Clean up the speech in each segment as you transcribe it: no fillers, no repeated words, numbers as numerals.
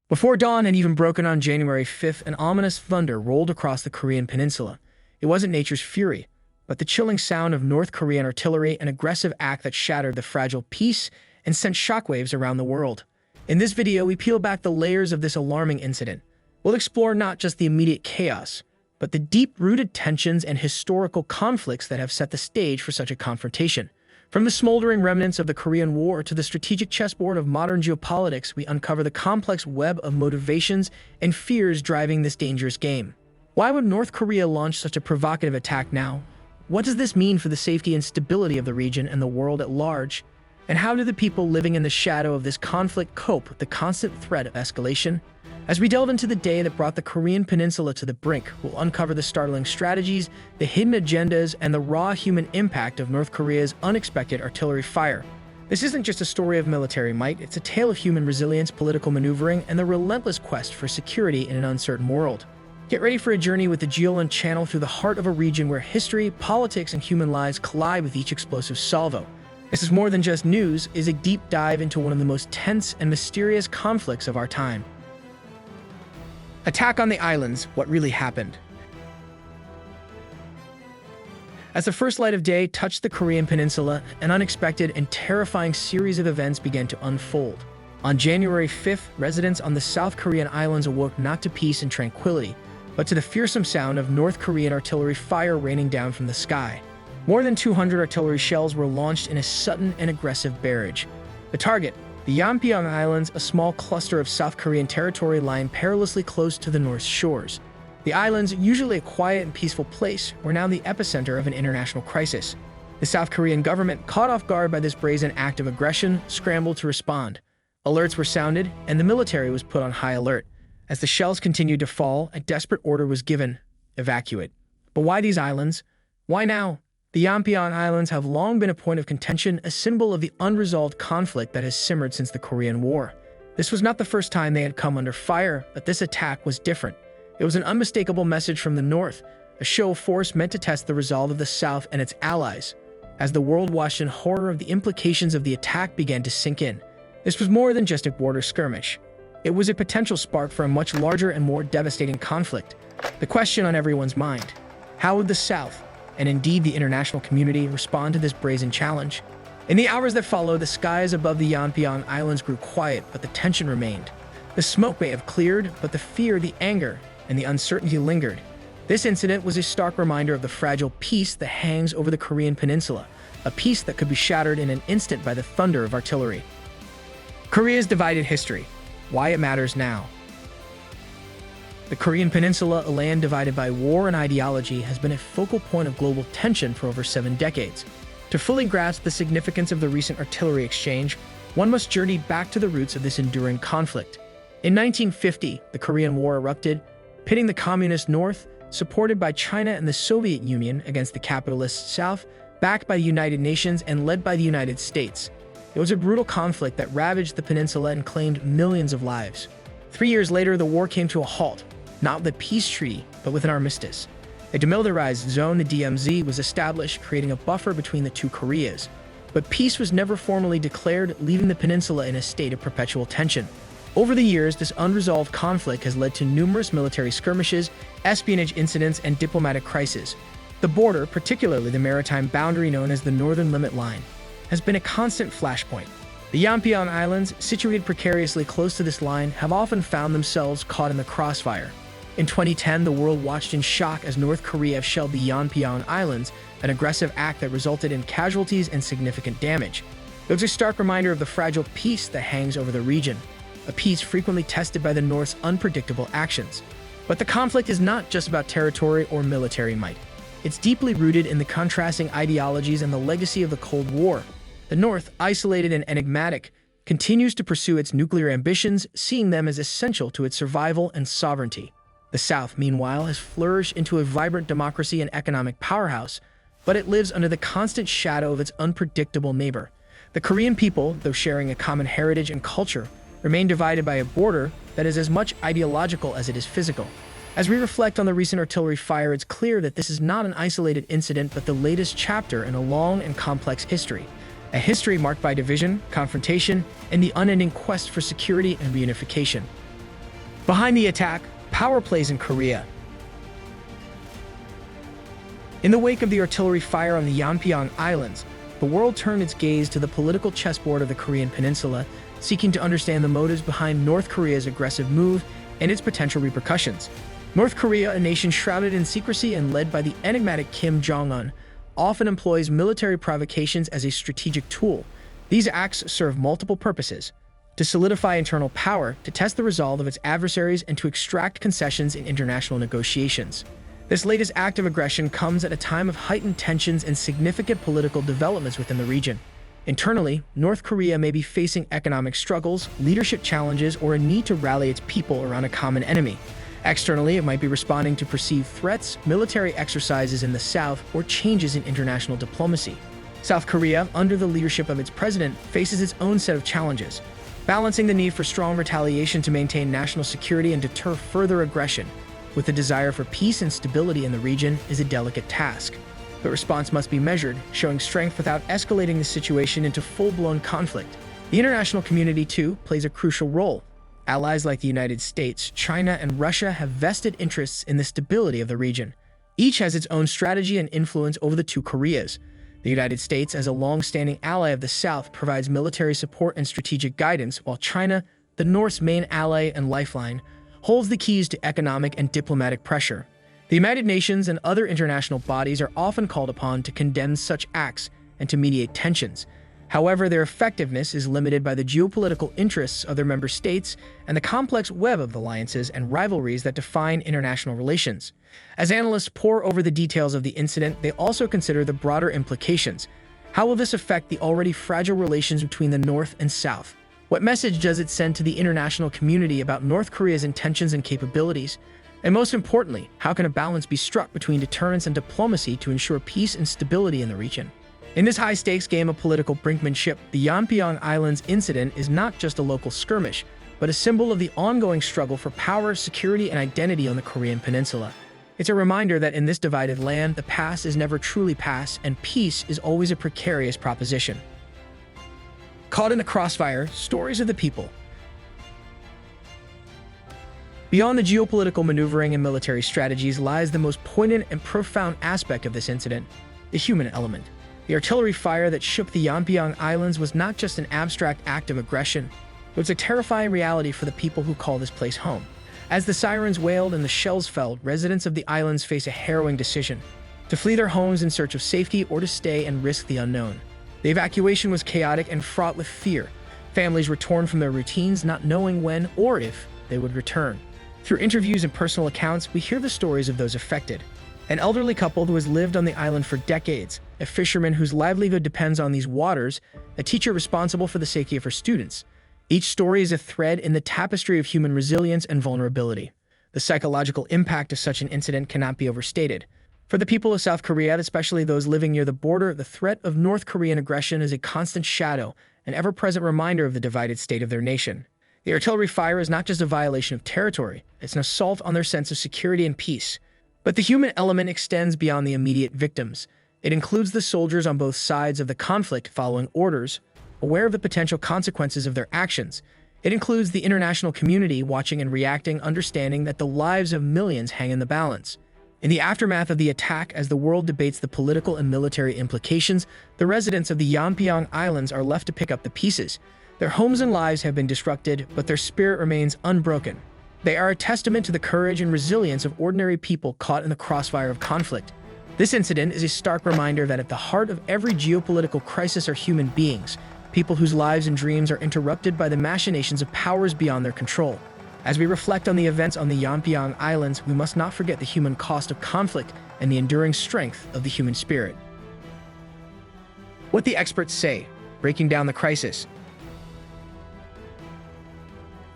Before dawn had even broken on January 5th, an ominous thunder rolled across the Korean peninsula. It wasn't nature's fury, but the chilling sound of North Korean artillery, an aggressive act that shattered the fragile peace and sent shockwaves around the world. In this video, we peel back the layers of this alarming incident. We'll explore not just the immediate chaos, but the deep-rooted tensions and historical conflicts that have set the stage for such a confrontation. From the smoldering remnants of the Korean War to the strategic chessboard of modern geopolitics, we uncover the complex web of motivations and fears driving this dangerous game. Why would North Korea launch such a provocative attack now? What does this mean for the safety and stability of the region and the world at large? And how do the people living in the shadow of this conflict cope with the constant threat of escalation? As we delve into the day that brought the Korean peninsula to the brink, we'll uncover the startling strategies, the hidden agendas, and the raw human impact of North Korea's unexpected artillery fire. This isn't just a story of military might, it's a tale of human resilience, political maneuvering, and the relentless quest for security in an uncertain world. Get ready for a journey with the Yeonpyeong Channel through the heart of a region where history, politics, and human lives collide with each explosive salvo. This is more than just news, it's a deep dive into one of the most tense and mysterious conflicts of our time. Attack on the islands, what really happened? As the first light of day touched the Korean peninsula, an unexpected and terrifying series of events began to unfold. On January 5th, residents on the South Korean islands awoke not to peace and tranquility, but to the fearsome sound of North Korean artillery fire raining down from the sky. More than 200 artillery shells were launched in a sudden and aggressive barrage. The target, the Yeonpyeong Islands, a small cluster of South Korean territory lying perilously close to the North shores. The islands, usually a quiet and peaceful place, were now the epicenter of an international crisis. The South Korean government, caught off guard by this brazen act of aggression, scrambled to respond. Alerts were sounded, and the military was put on high alert. As the shells continued to fall, a desperate order was given: evacuate. But why these islands? Why now? The Yeonpyeong Islands have long been a point of contention, a symbol of the unresolved conflict that has simmered since the Korean War. This was not the first time they had come under fire, but this attack was different. It was an unmistakable message from the North, a show of force meant to test the resolve of the South and its allies. As the world watched in horror, the implications of the attack began to sink in. This was more than just a border skirmish. It was a potential spark for a much larger and more devastating conflict. The question on everyone's mind: how would the South, and indeed the international community, respond to this brazen challenge? In the hours that followed, the skies above the Yeonpyeong Islands grew quiet, but the tension remained. The smoke may have cleared, but the fear, the anger, and the uncertainty lingered. This incident was a stark reminder of the fragile peace that hangs over the Korean peninsula, a peace that could be shattered in an instant by the thunder of artillery. Korea's divided history. Why it matters now. The Korean Peninsula, a land divided by war and ideology, has been a focal point of global tension for over 7 decades. To fully grasp the significance of the recent artillery exchange, one must journey back to the roots of this enduring conflict. In 1950, the Korean War erupted, pitting the communist North, supported by China and the Soviet Union, against the capitalist South, backed by the United Nations and led by the United States. It was a brutal conflict that ravaged the peninsula and claimed millions of lives. 3 years later, the war came to a halt. Not with a peace treaty, but with an armistice. A demilitarized zone, the DMZ, was established, creating a buffer between the two Koreas. But peace was never formally declared, leaving the peninsula in a state of perpetual tension. Over the years, this unresolved conflict has led to numerous military skirmishes, espionage incidents, and diplomatic crises. The border, particularly the maritime boundary known as the Northern Limit Line, has been a constant flashpoint. The Yeonpyeong Islands, situated precariously close to this line, have often found themselves caught in the crossfire. In 2010, the world watched in shock as North Korea shelled the Yeonpyeong Islands, an aggressive act that resulted in casualties and significant damage. It was a stark reminder of the fragile peace that hangs over the region, a peace frequently tested by the North's unpredictable actions. But the conflict is not just about territory or military might. It's deeply rooted in the contrasting ideologies and the legacy of the Cold War. The North, isolated and enigmatic, continues to pursue its nuclear ambitions, seeing them as essential to its survival and sovereignty. The South, meanwhile, has flourished into a vibrant democracy and economic powerhouse, but it lives under the constant shadow of its unpredictable neighbor. The Korean people, though sharing a common heritage and culture, remain divided by a border that is as much ideological as it is physical. As we reflect on the recent artillery fire, it's clear that this is not an isolated incident, but the latest chapter in a long and complex history. A history marked by division, confrontation, and the unending quest for security and reunification. Behind the attack, power plays in Korea. In the wake of the artillery fire on the Yeonpyeong Islands, the world turned its gaze to the political chessboard of the Korean Peninsula, seeking to understand the motives behind North Korea's aggressive move and its potential repercussions. North Korea, a nation shrouded in secrecy and led by the enigmatic Kim Jong-un, often employs military provocations as a strategic tool. These acts serve multiple purposes: to solidify internal power, to test the resolve of its adversaries, and to extract concessions in international negotiations. This latest act of aggression comes at a time of heightened tensions and significant political developments within the region. Internally, North Korea may be facing economic struggles, leadership challenges, or a need to rally its people around a common enemy. Externally, it might be responding to perceived threats, military exercises in the south, or changes in international diplomacy. South Korea, under the leadership of its president, faces its own set of challenges. Balancing the need for strong retaliation to maintain national security and deter further aggression with the desire for peace and stability in the region is a delicate task. But response must be measured, showing strength without escalating the situation into full-blown conflict. The international community, too, plays a crucial role. Allies like the United States, China, and Russia have vested interests in the stability of the region. Each has its own strategy and influence over the two Koreas. The United States, as a long-standing ally of the South, provides military support and strategic guidance, while China, the North's main ally and lifeline, holds the keys to economic and diplomatic pressure. The United Nations and other international bodies are often called upon to condemn such acts and to mediate tensions. However, their effectiveness is limited by the geopolitical interests of their member states and the complex web of alliances and rivalries that define international relations. As analysts pore over the details of the incident, they also consider the broader implications. How will this affect the already fragile relations between the North and South? What message does it send to the international community about North Korea's intentions and capabilities? And most importantly, how can a balance be struck between deterrence and diplomacy to ensure peace and stability in the region? In this high-stakes game of political brinkmanship, the Yeonpyeong Islands incident is not just a local skirmish, but a symbol of the ongoing struggle for power, security, and identity on the Korean Peninsula. It's a reminder that in this divided land, the past is never truly past, and peace is always a precarious proposition. Caught in the crossfire, stories of the people. Beyond the geopolitical maneuvering and military strategies lies the most poignant and profound aspect of this incident: the human element. The artillery fire that shook the Yeonpyeong Islands was not just an abstract act of aggression, it was a terrifying reality for the people who call this place home. As the sirens wailed and the shells fell, residents of the islands face a harrowing decision: to flee their homes in search of safety or to stay and risk the unknown. The evacuation was chaotic and fraught with fear. Families were torn from their routines, not knowing when or if they would return. Through interviews and personal accounts, we hear the stories of those affected. An elderly couple who has lived on the island for decades, a fisherman whose livelihood depends on these waters, a teacher responsible for the safety of her students. Each story is a thread in the tapestry of human resilience and vulnerability. The psychological impact of such an incident cannot be overstated. For the people of South Korea, especially those living near the border, the threat of North Korean aggression is a constant shadow, an ever-present reminder of the divided state of their nation. The artillery fire is not just a violation of territory, it's an assault on their sense of security and peace. But the human element extends beyond the immediate victims. It includes the soldiers on both sides of the conflict following orders, aware of the potential consequences of their actions. It includes the international community watching and reacting, understanding that the lives of millions hang in the balance. In the aftermath of the attack, as the world debates the political and military implications, the residents of the Yeonpyeong Islands are left to pick up the pieces. Their homes and lives have been disrupted, but their spirit remains unbroken. They are a testament to the courage and resilience of ordinary people caught in the crossfire of conflict. This incident is a stark reminder that at the heart of every geopolitical crisis are human beings, people whose lives and dreams are interrupted by the machinations of powers beyond their control. As we reflect on the events on the Yeonpyeong Islands, we must not forget the human cost of conflict and the enduring strength of the human spirit. What the experts say, breaking down the crisis.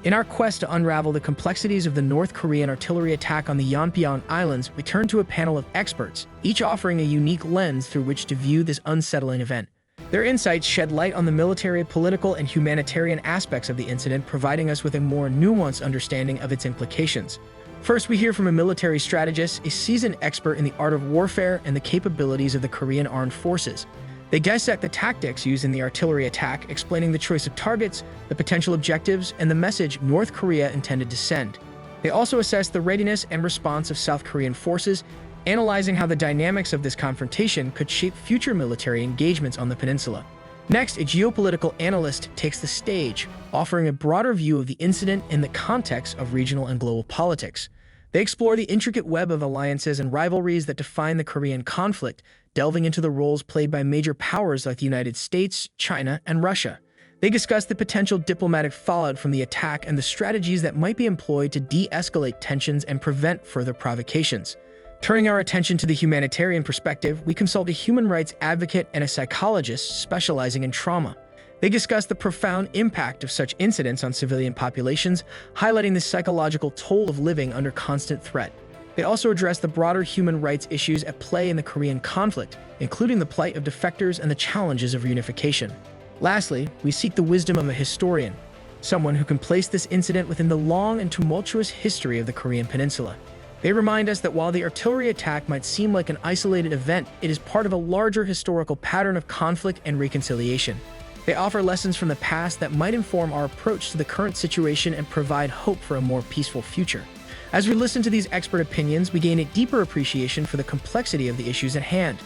In our quest to unravel the complexities of the North Korean artillery attack on the Yeonpyeong Islands, we turn to a panel of experts, each offering a unique lens through which to view this unsettling event. Their insights shed light on the military, political, and humanitarian aspects of the incident, providing us with a more nuanced understanding of its implications. First, we hear from a military strategist, a seasoned expert in the art of warfare and the capabilities of the Korean Armed Forces. They dissect the tactics used in the artillery attack, explaining the choice of targets, the potential objectives, and the message North Korea intended to send. They also assess the readiness and response of South Korean forces, analyzing how the dynamics of this confrontation could shape future military engagements on the peninsula. Next, a geopolitical analyst takes the stage, offering a broader view of the incident in the context of regional and global politics. They explore the intricate web of alliances and rivalries that define the Korean conflict, delving into the roles played by major powers like the United States, China, and Russia. They discuss the potential diplomatic fallout from the attack and the strategies that might be employed to de-escalate tensions and prevent further provocations. Turning our attention to the humanitarian perspective, we consult a human rights advocate and a psychologist specializing in trauma. They discuss the profound impact of such incidents on civilian populations, highlighting the psychological toll of living under constant threat. They also address the broader human rights issues at play in the Korean conflict, including the plight of defectors and the challenges of reunification. Lastly, we seek the wisdom of a historian, someone who can place this incident within the long and tumultuous history of the Korean Peninsula. They remind us that while the artillery attack might seem like an isolated event, it is part of a larger historical pattern of conflict and reconciliation. They offer lessons from the past that might inform our approach to the current situation and provide hope for a more peaceful future. As we listen to these expert opinions, we gain a deeper appreciation for the complexity of the issues at hand.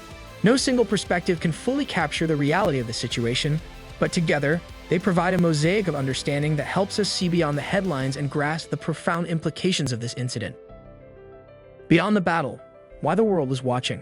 No single perspective can fully capture the reality of the situation, but together, they provide a mosaic of understanding that helps us see beyond the headlines and grasp the profound implications of this incident. Beyond the battle, why the world is watching.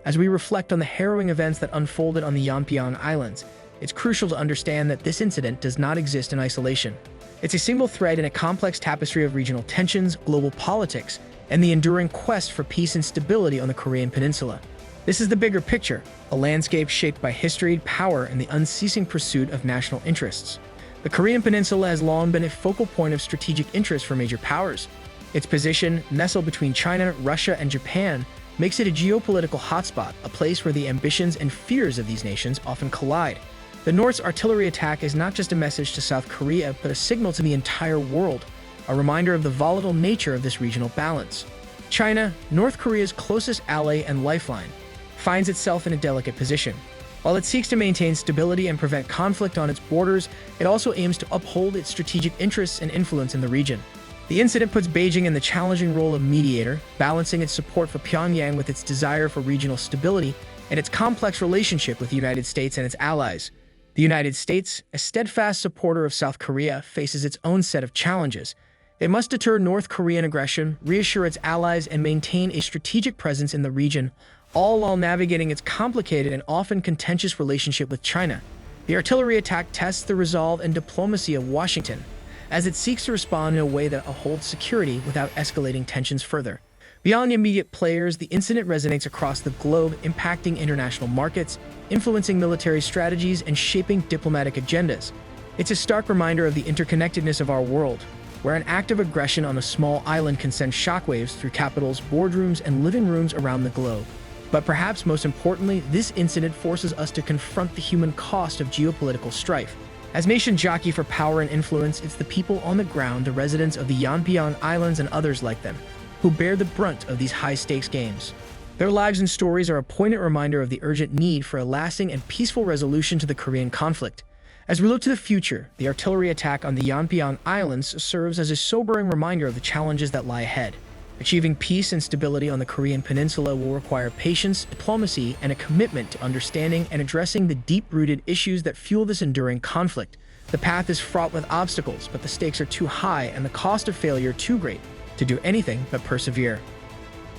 As we reflect on the harrowing events that unfolded on the Yeonpyeong Islands, it's crucial to understand that this incident does not exist in isolation. It's a single thread in a complex tapestry of regional tensions, global politics, and the enduring quest for peace and stability on the Korean Peninsula. This is the bigger picture, a landscape shaped by history, power, and the unceasing pursuit of national interests. The Korean Peninsula has long been a focal point of strategic interest for major powers. Its position, nestled between China, Russia, and Japan, makes it a geopolitical hotspot, a place where the ambitions and fears of these nations often collide. The North's artillery attack is not just a message to South Korea, but a signal to the entire world, a reminder of the volatile nature of this regional balance. China, North Korea's closest ally and lifeline, finds itself in a delicate position. While it seeks to maintain stability and prevent conflict on its borders, it also aims to uphold its strategic interests and influence in the region. The incident puts Beijing in the challenging role of mediator, balancing its support for Pyongyang with its desire for regional stability and its complex relationship with the United States and its allies. The United States, a steadfast supporter of South Korea, faces its own set of challenges. It must deter North Korean aggression, reassure its allies, and maintain a strategic presence in the region, all while navigating its complicated and often contentious relationship with China. The artillery attack tests the resolve and diplomacy of Washington, as it seeks to respond in a way that upholds security without escalating tensions further. Beyond the immediate players, the incident resonates across the globe, impacting international markets, influencing military strategies, and shaping diplomatic agendas. It's a stark reminder of the interconnectedness of our world, where an act of aggression on a small island can send shockwaves through capitals, boardrooms, and living rooms around the globe. But perhaps most importantly, this incident forces us to confront the human cost of geopolitical strife. As nations jockey for power and influence, it's the people on the ground, the residents of the Yeonpyeong Islands and others like them, who bear the brunt of these high-stakes games. Their lives and stories are a poignant reminder of the urgent need for a lasting and peaceful resolution to the Korean conflict. As we look to the future, the artillery attack on the Yeonpyeong Islands serves as a sobering reminder of the challenges that lie ahead. Achieving peace and stability on the Korean Peninsula will require patience, diplomacy, and a commitment to understanding and addressing the deep-rooted issues that fuel this enduring conflict. The path is fraught with obstacles, but the stakes are too high and the cost of failure too great to do anything but persevere.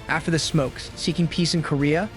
After the smokes, seeking peace in Korea?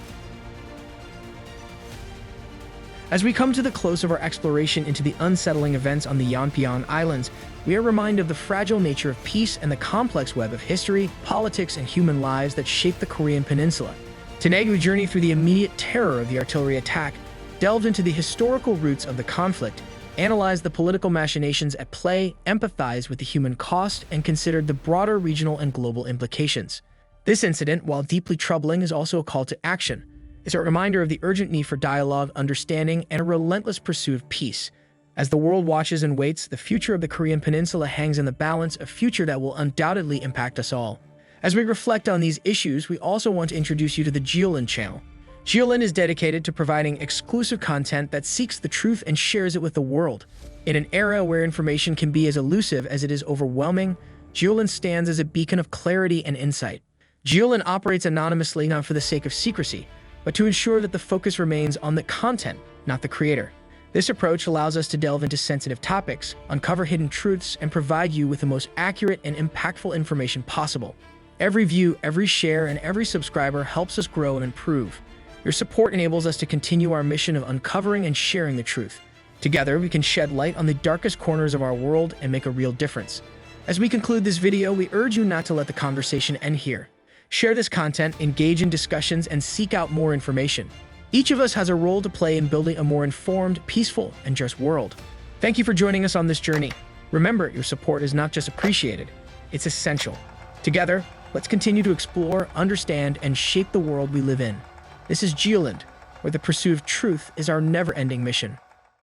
As we come to the close of our exploration into the unsettling events on the Yeonpyeong Islands, we are reminded of the fragile nature of peace and the complex web of history, politics, and human lives that shape the Korean Peninsula. Today, we journey through the immediate terror of the artillery attack, delved into the historical roots of the conflict, analyzed the political machinations at play, empathized with the human cost, and considered the broader regional and global implications. This incident, while deeply troubling, is also a call to action. It's a reminder of the urgent need for dialogue, understanding, and a relentless pursuit of peace. As the world watches and waits, the future of the Korean Peninsula hangs in the balance, a future that will undoubtedly impact us all. As we reflect on these issues, we also want to introduce you to the Yeonpyeong channel. Yeonpyeong is dedicated to providing exclusive content that seeks the truth and shares it with the world. In an era where information can be as elusive as it is overwhelming, Geolin stands as a beacon of clarity and insight. Geolin operates anonymously not for the sake of secrecy, but to ensure that the focus remains on the content, not the creator. This approach allows us to delve into sensitive topics, uncover hidden truths, and provide you with the most accurate and impactful information possible. Every view, every share, and every subscriber helps us grow and improve. Your support enables us to continue our mission of uncovering and sharing the truth. Together, we can shed light on the darkest corners of our world and make a real difference. As we conclude this video, we urge you not to let the conversation end here. Share this content, engage in discussions, and seek out more information. Each of us has a role to play in building a more informed, peaceful, and just world. Thank you for joining us on this journey. Remember, your support is not just appreciated, it's essential. Together, let's continue to explore, understand, and shape the world we live in. This is Geoland, where the pursuit of truth is our never-ending mission.